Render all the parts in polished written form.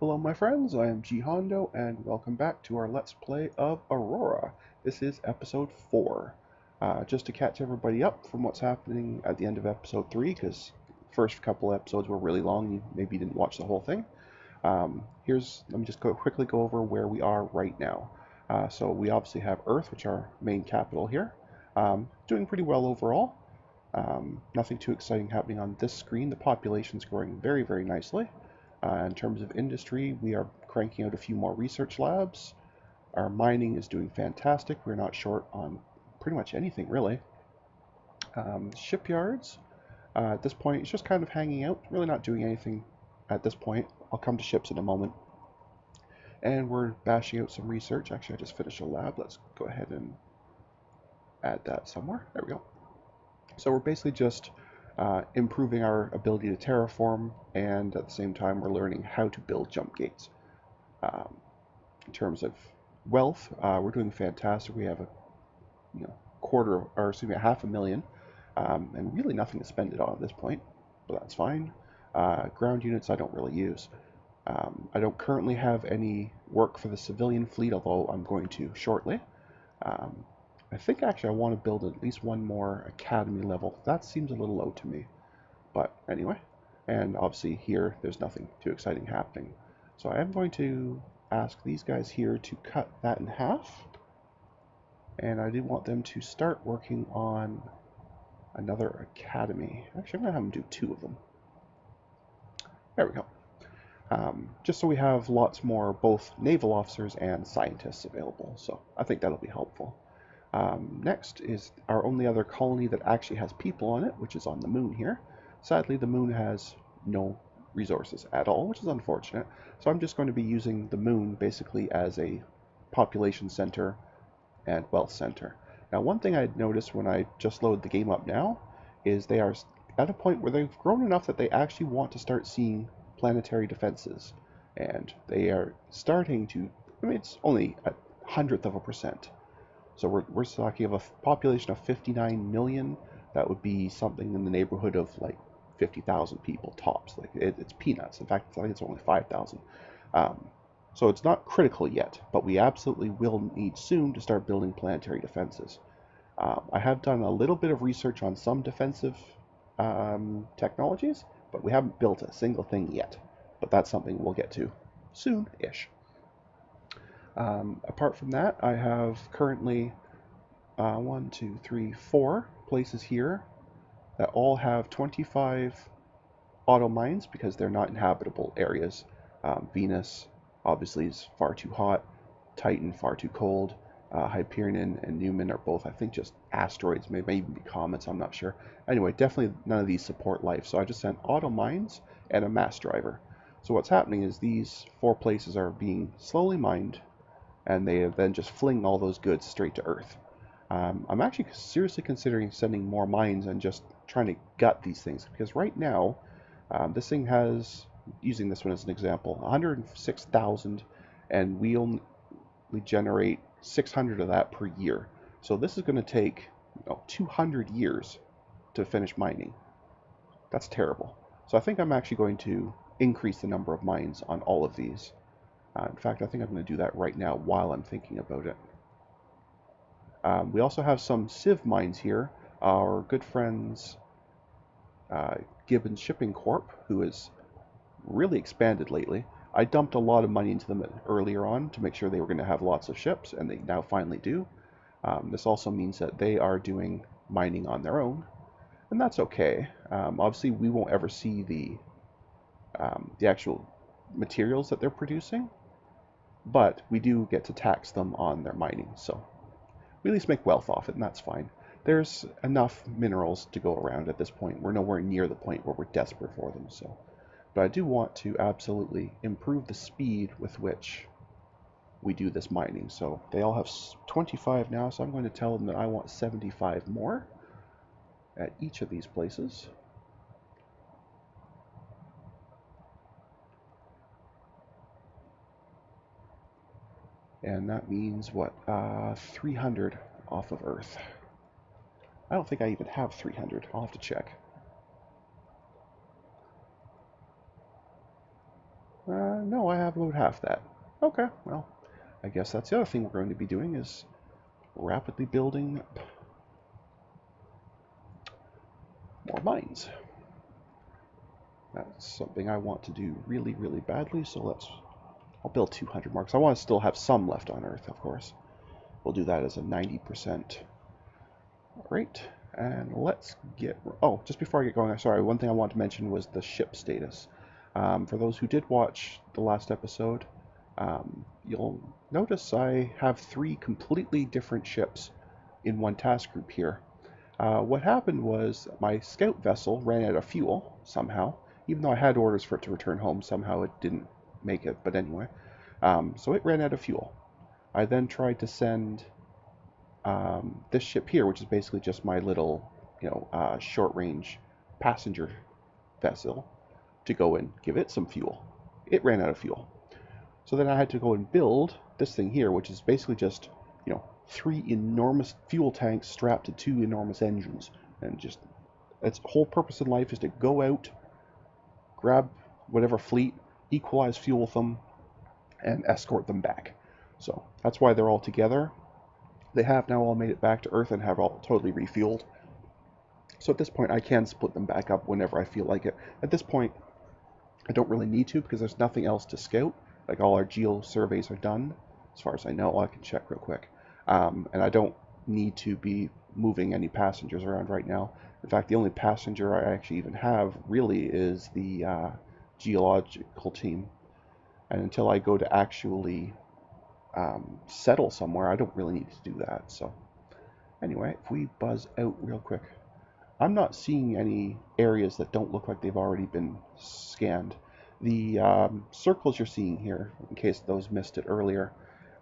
Hello my friends, I am G Hondo and welcome back to our Let's Play of Aurora. This is episode 4. Just to catch everybody up from what's happening at the end of episode 3, because first couple episodes were really long, you maybe didn't watch the whole thing. Let me just quickly go over where we are right now. So we obviously have Earth, which is our main capital here. Doing pretty well overall. Nothing too exciting happening on this screen. The population's growing very, very nicely. In terms of industry, we are cranking out a few more research labs. Our mining is doing fantastic. We're not short on pretty much anything, really. Shipyards, at this point, it's just kind of hanging out, really not doing anything at this point. I'll come to ships in a moment. And we're bashing out some research. Actually, I just finished a lab. Let's go ahead and add that somewhere. There we go. So we're basically just improving our ability to terraform, and at the same time we're learning how to build jump gates. In terms of wealth, we're doing fantastic. We have a half a million, and really nothing to spend it on at this point, but that's fine. Ground units I don't really use. I don't currently have any work for the civilian fleet, although I'm going to shortly. I think actually I want to build at least one more academy level. That seems a little low to me. But anyway, and obviously here there's nothing too exciting happening. So I am going to ask these guys here to cut that in half. And I do want them to start working on another academy. Actually, I'm going to have them do 2 of them. There we go. Just so we have lots more both naval officers and scientists available. So I think that'll be helpful. Next is our only other colony that actually has people on it, which is on the moon here. Sadly, the moon has no resources at all, which is unfortunate. So I'm just going to be using the moon basically as a population center and wealth center. Now, one thing I noticed when I just loaded the game up now is they are at a point where they've grown enough that they actually want to start seeing planetary defenses. And they are starting to, I mean, it's only a 100th%. So we're talking of a population of 59 million. That would be something in the neighborhood of like 50,000 people tops. Like it's peanuts. In fact, I think it's only 5,000. So it's not critical yet, but we absolutely will need soon to start building planetary defenses. I have done a little bit of research on some defensive technologies, but we haven't built a single thing yet. But that's something we'll get to soon-ish. Apart from that, I have currently 1, 2, 3, 4 places here that all have 25 auto mines because they're not inhabitable areas. Venus obviously is far too hot, Titan far too cold, Hyperion and Newman are both, I think, just asteroids, may even be comets, I'm not sure. Anyway, definitely none of these support life, so I just sent auto mines and a mass driver. So what's happening is these 4 places are being slowly mined, and they then just fling all those goods straight to Earth. I'm actually seriously considering sending more mines and just trying to gut these things, because right now this thing has, using this one as an example, 106,000, and we only generate 600 of that per year. So this is going to take 200 years to finish mining. That's terrible. So I think I'm actually going to increase the number of mines on all of these. In fact, I think I'm going to do that right now while I'm thinking about it. We also have some Civ mines here. Our good friends Gibbons Shipping Corp, who has really expanded lately. I dumped a lot of money into them earlier on to make sure they were going to have lots of ships, and they now finally do. This also means that they are doing mining on their own, and that's okay. Obviously, we won't ever see the actual materials that they're producing, but we do get to tax them on their mining, so we at least make wealth off it, and that's fine. There's enough minerals to go around at this point. We're nowhere near the point where we're desperate for them, so. But I do want to absolutely improve the speed with which we do this mining. So they all have 25 now, so I'm going to tell them that I want 75 more at each of these places. And that means, what, 300 off of Earth. I don't think I even have 300. I'll have to check. No, I have about half that. Okay, well, I guess that's the other thing we're going to be doing is rapidly building more mines. That's something I want to do really, really badly, so I'll build 200 marks. I want to still have some left on Earth, of course. We'll do that as a 90%. All right, and let's get... Oh, just before I get going, sorry, one thing I wanted to mention was the ship status. For those who did watch the last episode, you'll notice I have 3 completely different ships in one task group here. What happened was my scout vessel ran out of fuel somehow. Even though I had orders for it to return home, somehow it didn't make it. But anyway, so it ran out of fuel. I then tried to send this ship here, which is basically just my little, short-range passenger vessel, to go and give it some fuel. It ran out of fuel. So then I had to go and build this thing here, which is basically just, 3 enormous fuel tanks strapped to 2 enormous engines. And just, its whole purpose in life is to go out, grab whatever fleet, equalize fuel with them, and escort them back. So that's why they're all together. They have now all made it back to Earth and have all totally refueled. So at this point, I can split them back up whenever I feel like it. At this point, I don't really need to because there's nothing else to scout. Like all our geo surveys are done, as far as I know. I can check real quick. And I don't need to be moving any passengers around right now. In fact, the only passenger I actually even have really is the geological team. And until I go to actually settle somewhere, I don't really need to do that. So anyway, if we buzz out real quick, I'm not seeing any areas that don't look like they've already been scanned. The circles you're seeing here, in case those missed it earlier,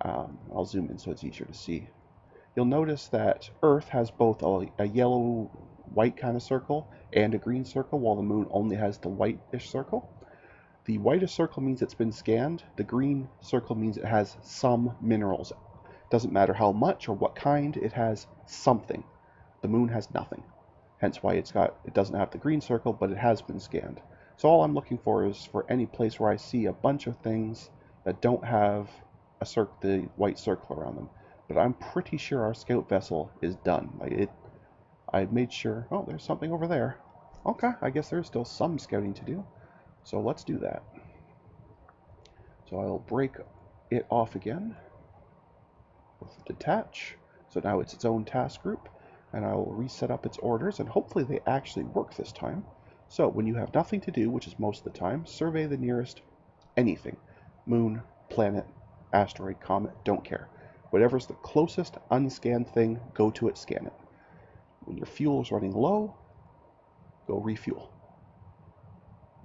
I'll zoom in so it's easier to see. You'll notice that Earth has both a yellow-white kind of circle and a green circle, while the Moon only has the whitish circle. The whitish circle means it's been scanned. The green circle means it has some minerals. Doesn't matter how much or what kind, it has something. The Moon has nothing. Hence why it doesn't have the green circle, but it has been scanned. So all I'm looking for is for any place where I see a bunch of things that don't have the white circle around them. But I'm pretty sure our scout vessel is done. I made sure. Oh, there's something over there. Okay, I guess there's still some scouting to do. So let's do that. So I'll break it off again with detach. So now it's its own task group, and I will reset up its orders, and hopefully they actually work this time. So when you have nothing to do, which is most of the time, survey the nearest anything. Moon, planet, asteroid, comet, don't care. Whatever's the closest unscanned thing, go to it, scan it. When your fuel is running low, go refuel.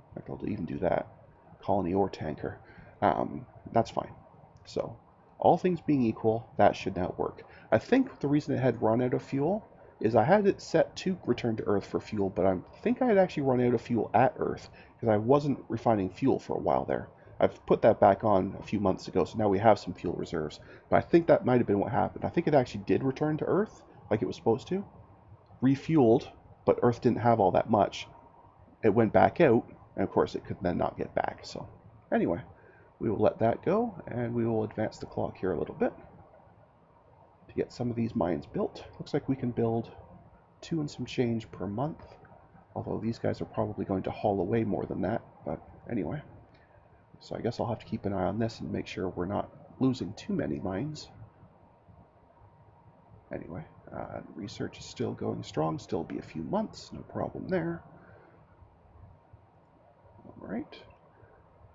In fact, I'll even do that. Colony or tanker. That's fine. So, all things being equal, that should now work. I think the reason it had run out of fuel is I had it set to return to Earth for fuel, but I think I had actually run out of fuel at Earth because I wasn't refining fuel for a while there. I've put that back on a few months ago, so now we have some fuel reserves. But I think that might have been what happened. I think it actually did return to Earth, like it was supposed to. Refueled, but Earth didn't have all that much. It went back out, and of course it could then not get back. So anyway, we will let that go, and we will advance the clock here a little bit to get some of these mines built. Looks like we can build 2 and some change per month, although these guys are probably going to haul away more than that. But anyway, so I guess I'll have to keep an eye on this and make sure we're not losing too many mines. Anyway, research is still going strong, still be a few months, no problem there. All right.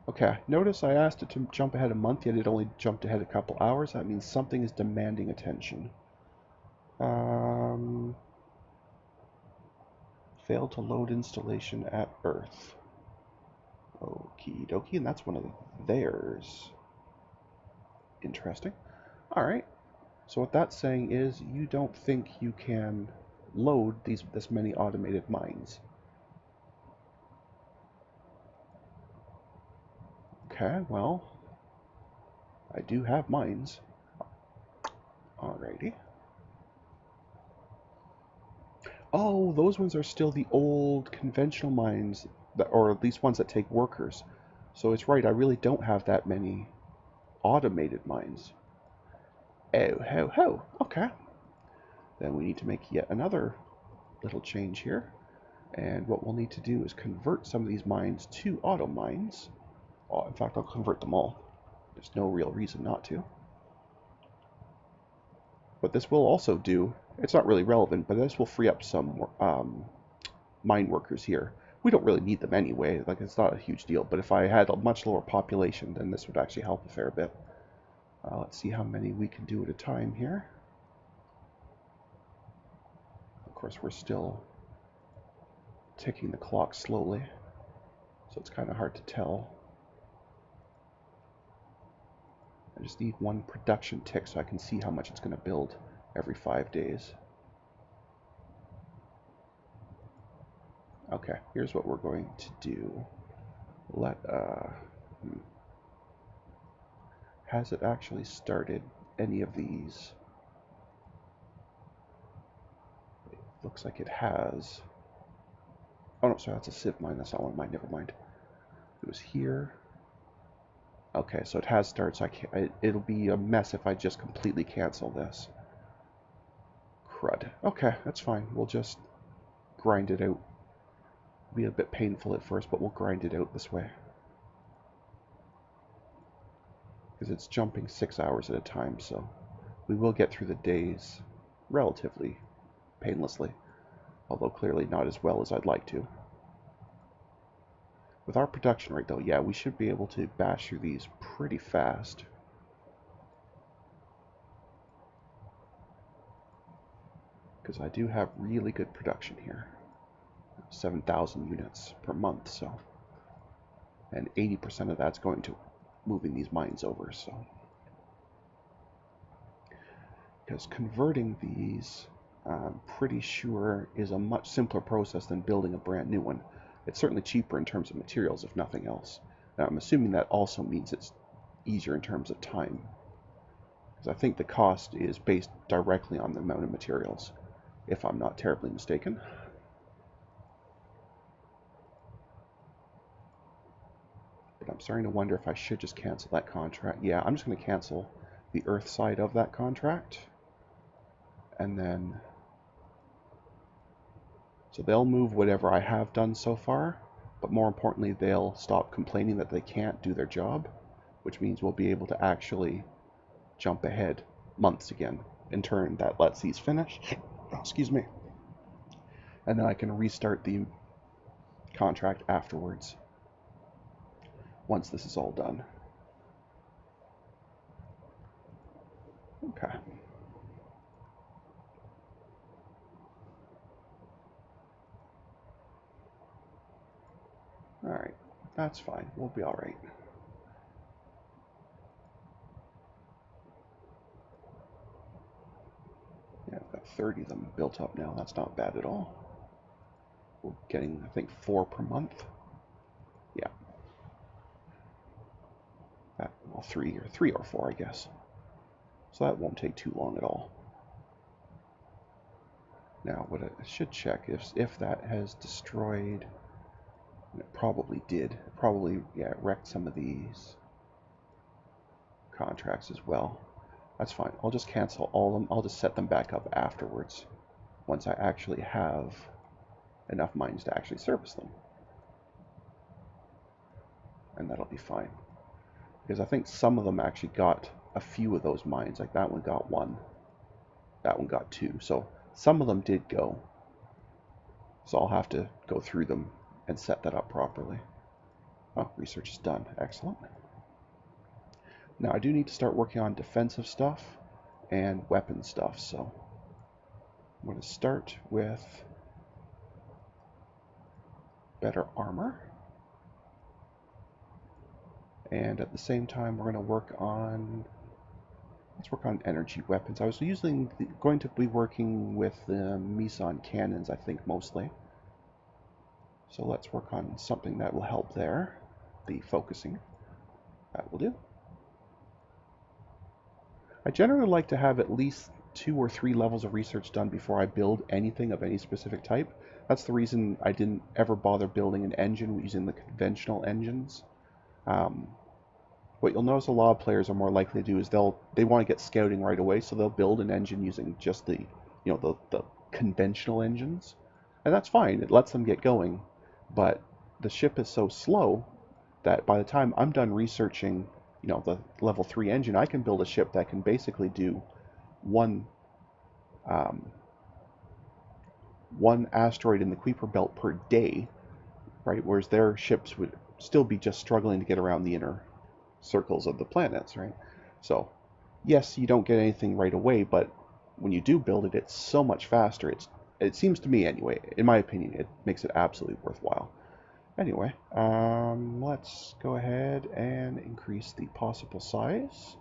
Okay, notice I asked it to jump ahead a month, yet it only jumped ahead a couple hours. That means something is demanding attention. Failed to load installation at Earth. Okie dokie, and that's one of theirs. Interesting. Alright, so what that's saying is you don't think you can load this many automated mines. Okay, well, I do have mines. Alrighty. Oh, those ones are still the old conventional mines, or at least ones that take workers. So it's right, I really don't have that many automated mines. Oh, ho, ho. Okay. Then we need to make yet another little change here. And what we'll need to do is convert some of these mines to auto mines. Oh, in fact, I'll convert them all. There's no real reason not to. But this will also do, it's not really relevant, but this will free up some mine workers here. We don't really need them anyway, like it's not a huge deal, but if I had a much lower population, then this would actually help a fair bit. Let's see how many we can do at a time here. Of course, we're still ticking the clock slowly, so it's kind of hard to tell. I just need one production tick so I can see how much it's going to build every 5 days. Okay, here's what we're going to do. Has it actually started any of these? It looks like it has. Oh no, sorry, that's a sieve mine. That's not one of mine. Never mind. It was here. Okay, so it has started. So it'll be a mess if I just completely cancel this. Crud. Okay, that's fine. We'll just grind it out. It'll be a bit painful at first, but we'll grind it out this way. Because it's jumping 6 hours at a time, so we will get through the days relatively painlessly, although clearly not as well as I'd like to. With our production rate though, yeah, we should be able to bash through these pretty fast. Because I do have really good production here. 7,000 units per month, so. And 80% of that's going to moving these mines over, so. Because converting these, I'm pretty sure, is a much simpler process than building a brand new one. It's certainly cheaper in terms of materials, if nothing else. Now, I'm assuming that also means it's easier in terms of time. Because I think the cost is based directly on the amount of materials, if I'm not terribly mistaken. But I'm starting to wonder if I should just cancel that contract. Yeah, I'm just going to cancel the Earth side of that contract. And then, so they'll move whatever I have done so far, but more importantly, they'll stop complaining that they can't do their job, which means we'll be able to actually jump ahead months again. In turn, that lets these finish. Excuse me. And then I can restart the contract afterwards, once this is all done. Okay. Alright, that's fine. We'll be alright. Yeah, I've got 30 of them built up now. That's not bad at all. We're getting, I think, 4 per month. Yeah. Well, 3 or 4, I guess. So that won't take too long at all. Now, what I should check if that has destroyed. It probably did. Probably, yeah, it wrecked some of these contracts as well. That's fine. I'll just cancel all of them. I'll just set them back up afterwards, once I actually have enough mines to actually service them. And that'll be fine. Because I think some of them actually got a few of those mines. Like that one got 1. That one got 2. So some of them did go. So I'll have to go through them and set that up properly. Oh, research is done. Excellent. Now I do need to start working on defensive stuff and weapon stuff, so I'm going to start with better armor. And at the same time we're going to work on, let's work on energy weapons. I was going to be working with the meson cannons, I think, mostly. So let's work on something that will help there. The focusing. That will do. I generally like to have at least 2 or 3 levels of research done before I build anything of any specific type. That's the reason I didn't ever bother building an engine using the conventional engines. Um, what you'll notice a lot of players are more likely to do is they want to get scouting right away, so they'll build an engine using just the conventional engines, and that's fine. It lets them get going, but the ship is so slow that by the time I'm done researching, the level 3 engine, I can build a ship that can basically do one um, one asteroid in the Kuiper Belt per day, right? Whereas their ships would still be just struggling to get around the inner circles of the planets, right? So, yes, you don't get anything right away, but when you do build it, it's so much faster. It seems to me anyway, in my opinion, it makes it absolutely worthwhile. Anyway, let's go ahead and increase the possible size,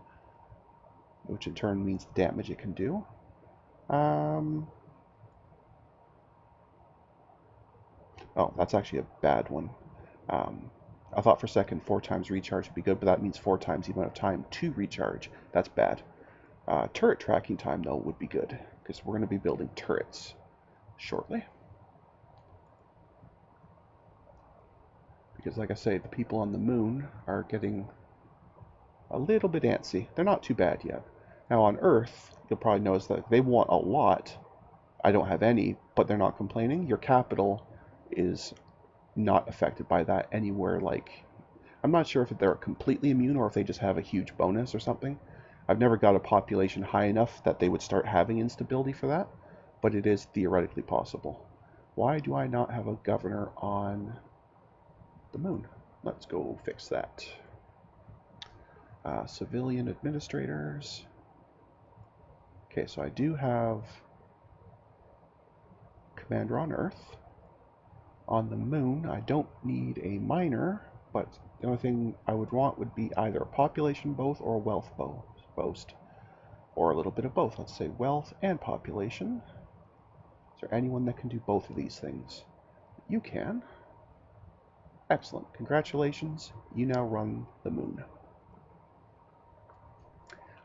which in turn means the damage it can do. Oh, that's actually a bad one. Um, I thought for a second 4 times recharge would be good, but that means 4 times the amount of time to recharge. That's bad. Turret tracking time, though, would be good, because we're going to be building turrets shortly. Because, like I say, the people on the moon are getting a little bit antsy. They're not too bad yet. Now, on Earth, you'll probably notice that they want a lot. I don't have any, but they're not complaining. Your capital is not affected by that anywhere. Like, I'm not sure if they're completely immune or if they just have a huge bonus or something. I've never got a population high enough that they would start having instability for that, but it is theoretically possible. Why do I not have a governor on the moon? Let's go fix that. Civilian administrators. Okay, so I do have commander on Earth. On the moon, I don't need a miner, but the only thing I would want would be either a population boast or a wealth boast, or a little bit of both. Let's say wealth and population. Is there anyone that can do both of these things? You can. Excellent. Congratulations. You now run the moon.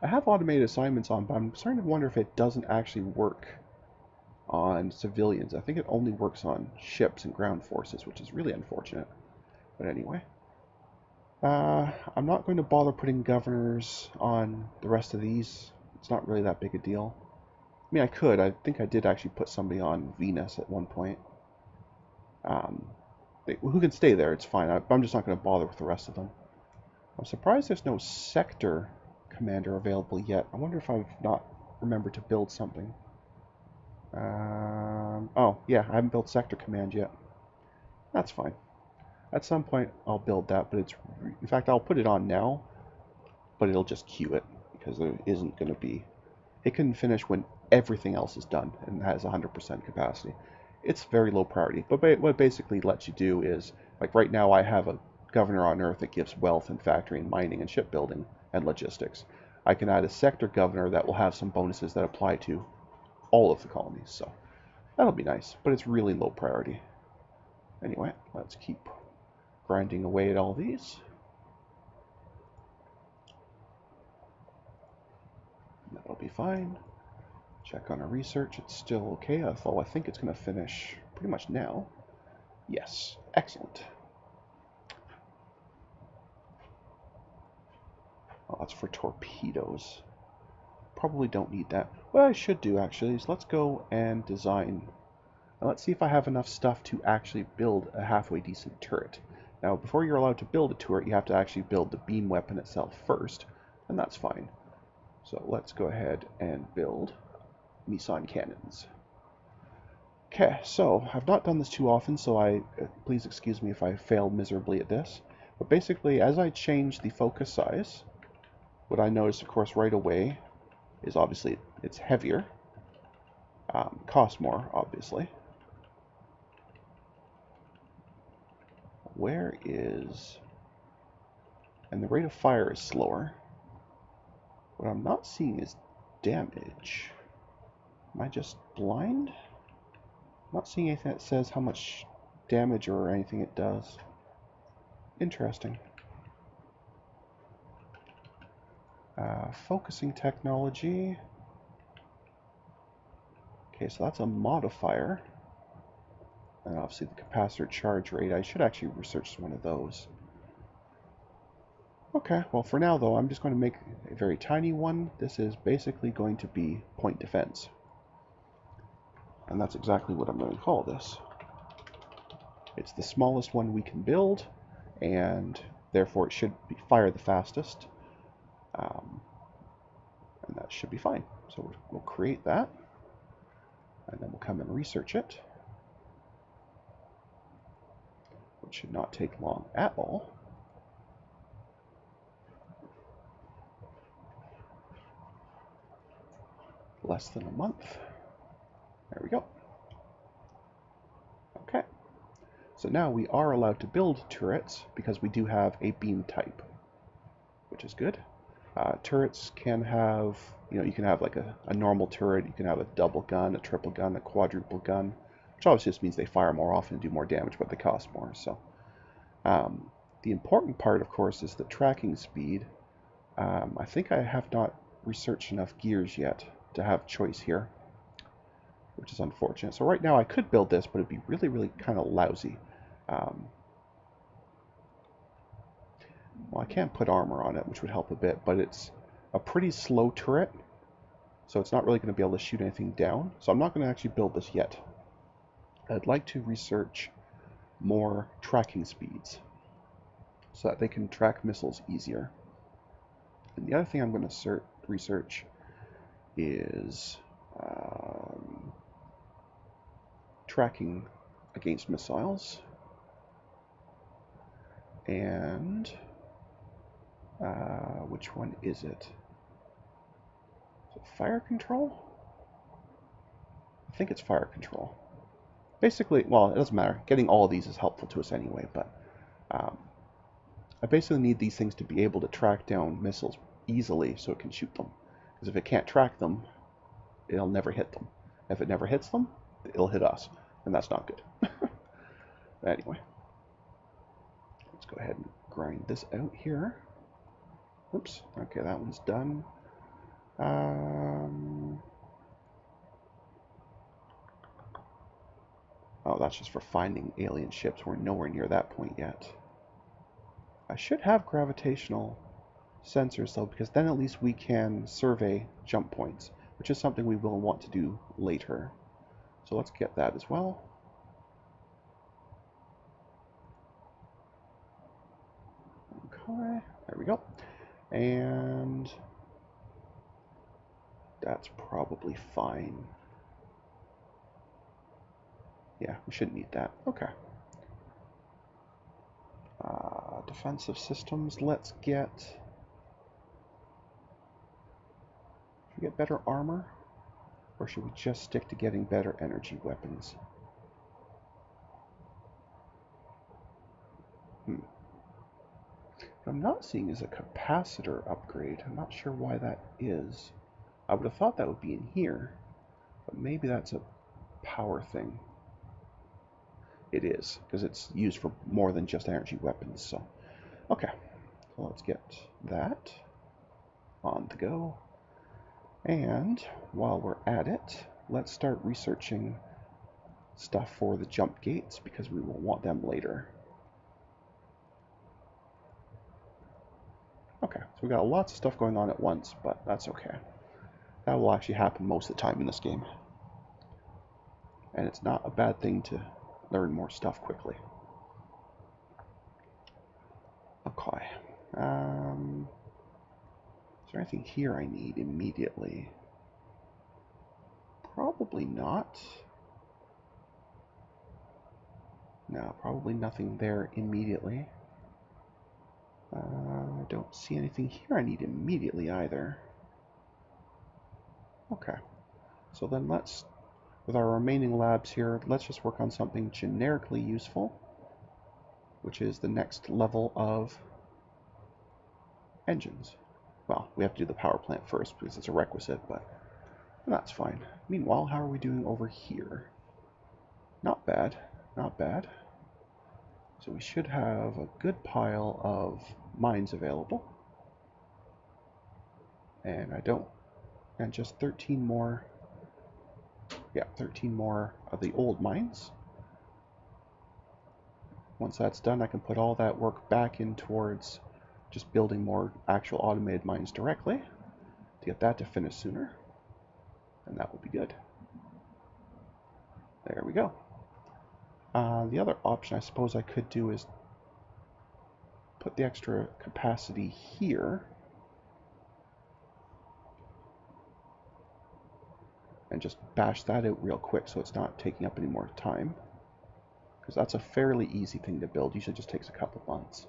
I have automated assignments on, but I'm starting to wonder if it doesn't actually work on civilians. I think it only works on ships and ground forces, which is really unfortunate. But anyway. I'm not going to bother putting governors on the rest of these. It's not really that big a deal. I mean, I could. I think I did actually put somebody on Venus at one point. Who can stay there, it's fine. I'm just not going to bother with the rest of them. I'm surprised there's no sector commander available yet. I wonder if I've not remembered to build something. Oh, yeah, I haven't built sector command yet. That's fine. At some point, I'll build that, but in fact, I'll put it on now, but it'll just queue it, because there isn't going to be... It can finish when everything else is done and has 100% capacity. It's very low priority, but what it basically lets you do is, like right now I have a governor on Earth that gives wealth and factory and mining and shipbuilding and logistics. I can add a sector governor that will have some bonuses that apply to all of the colonies, so that'll be nice, but it's really low priority. Anyway, let's keep grinding away at all these. That'll be fine. Check on our research, it's still okay, although I think it's going to finish pretty much now. Yes, excellent. Oh, that's for torpedoes. Probably don't need that. What I should do actually is let's go and design. And let's see if I have enough stuff to actually build a halfway decent turret. Now, before you're allowed to build a turret, you have to actually build the beam weapon itself first, and that's fine. So let's go ahead and build Meson cannons. Okay, so I've not done this too often, so please excuse me if I fail miserably at this. But basically, as I change the focus size, what I notice, of course, right away is obviously it's heavier, costs more, obviously. Where is... And the rate of fire is slower. What I'm not seeing is damage. Am I just blind? I'm not seeing anything that says how much damage or anything it does. Interesting. Focusing technology. Okay, so that's a modifier. And obviously the capacitor charge rate. I should actually research one of those. Okay, well for now though, I'm just going to make a very tiny one. This is basically going to be point defense. And that's exactly what I'm going to call this. It's the smallest one we can build, and therefore it should fire the fastest. And that should be fine. So we'll create that, and then we'll come and research it, which should not take long at all. Less than a month. There we go. Okay. So now we are allowed to build turrets because we do have a beam type, which is good. Turrets can have, you can have like a normal turret, you can have a double gun, a triple gun, a quadruple gun, which obviously just means they fire more often and do more damage, but they cost more. So the important part, of course, is the tracking speed. I think I have not researched enough gears yet to have choice here, which is unfortunate. So right now I could build this, but it'd be really, really kind of lousy. Well, I can't put armor on it, which would help a bit, but it's a pretty slow turret, so it's not really going to be able to shoot anything down. So I'm not going to actually build this yet. I'd like to research more tracking speeds so that they can track missiles easier. And the other thing I'm going to research is tracking against missiles, and which one is it? Is it fire control? I think it's fire control. Basically, well, it doesn't matter. Getting all of these is helpful to us anyway, but I basically need these things to be able to track down missiles easily so it can shoot them. Because if it can't track them, it'll never hit them. If it never hits them, it'll hit us, and that's not good. Anyway, let's go ahead and grind this out here. Oops, okay, that one's done. Oh, that's just for finding alien ships. We're nowhere near that point yet. I should have gravitational sensors though, because then at least we can survey jump points, which is something we will want to do later. So let's get that as well. Okay, there we go. And that's probably fine. Yeah, we shouldn't need that. Okay. Defensive systems, let's get... Should we get better armor? Or should we just stick to getting better energy weapons? What I'm not seeing is a capacitor upgrade. I'm not sure why that is. I would have thought that would be in here, but maybe that's a power thing. It is, because it's used for more than just energy weapons. So, okay, so let's get that on the go. And while we're at it, let's start researching stuff for the jump gates, because we will want them later. Okay, so we got lots of stuff going on at once, but that's okay. That will actually happen most of the time in this game. And it's not a bad thing to learn more stuff quickly. Okay. Is there anything here I need immediately? Probably not. No, probably nothing there immediately. I don't see anything here I need immediately either. Okay. So then let's, with our remaining labs here, let's just work on something generically useful, which is the next level of engines. Well, we have to do the power plant first because it's a requisite, but that's fine. Meanwhile, how are we doing over here? Not bad, not bad. So we should have a good pile of mines available. And and just 13 more, yeah, 13 more of the old mines. Once that's done, I can put all that work back in towards just building more actual automated mines directly to get that to finish sooner. And that will be good. There we go. The other option I suppose I could do is put the extra capacity here and just bash that out real quick so it's not taking up any more time, because that's a fairly easy thing to build. Usually just takes a couple months.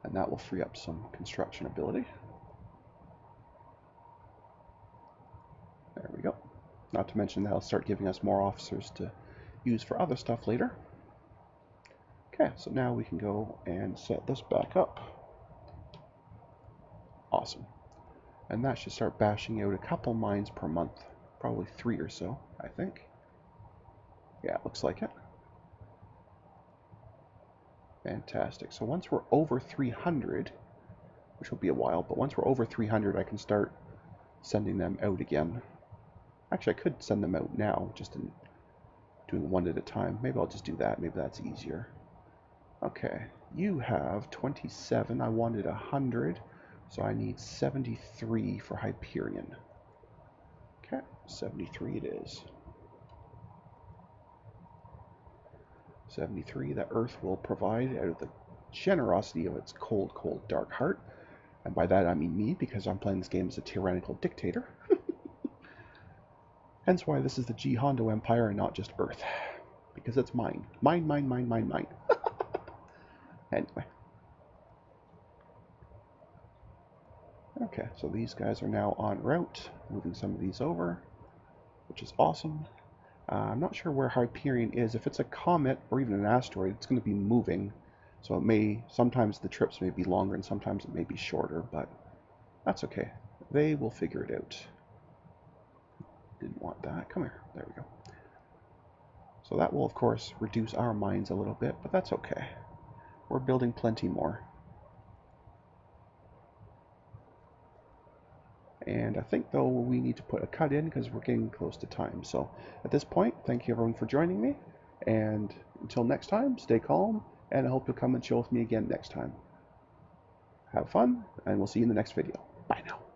And that will free up some construction ability. There we go. Not to mention that'll start giving us more officers to use for other stuff later. Okay, so now we can go and set this back up. Awesome. And that should start bashing out a couple mines per month. Probably 3 or so, I think. Yeah, it looks like it. Fantastic. So once we're over 300, which will be a while, but once we're over 300, I can start sending them out again. Actually, I could send them out now, just in doing one at a time. Maybe I'll just do that. Maybe that's easier. Okay, you have 27. I wanted 100, so I need 73 for Hyperion. Okay, 73 it is. 73 that Earth will provide out of the generosity of its cold, cold, dark heart. And by that I mean me, because I'm playing this game as a tyrannical dictator. Hence why this is the G Hondo Empire and not just Earth. Because it's mine. Mine, mine, mine, mine, mine. Anyway. Okay, so these guys are now en route. Moving some of these over, which is awesome. I'm not sure where Hyperion is. If it's a comet or even an asteroid, it's going to be moving. So it may, sometimes the trips may be longer and sometimes it may be shorter, but that's okay. They will figure it out. Didn't want that. Come here. There we go. So that will, of course, reduce our mines a little bit, but that's okay. We're building plenty more. And I think, though, we need to put a cut in because we're getting close to time. So at this point, thank you everyone for joining me. And until next time, stay calm, and I hope you'll come and chill with me again next time. Have fun, and we'll see you in the next video. Bye now.